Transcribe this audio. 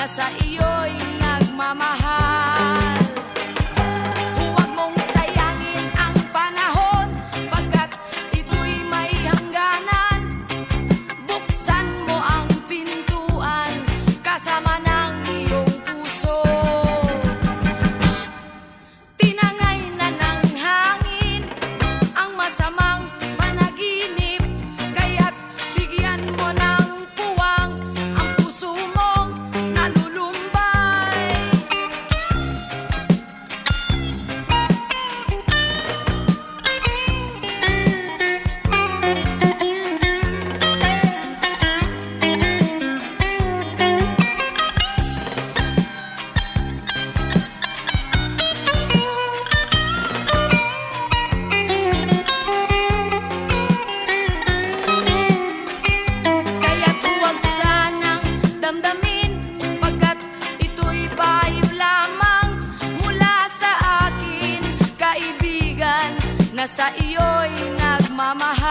na sa iyo'y nagmamahal. Huwag mong sayangin ang panahon, pagkat ito'y may hangganan. Buksan mo ang pintuan kasama ng iyong puso. Tinangay na ng hangin ang masamang panaginip, kaya't bigyan mo ng puwang ang puso mong nalulumbay. Kaya't huwag sanang damdamin, pagkat ito'y payo lamang mula sa akin, kaibigan, na sa iyo'y nagmamahal.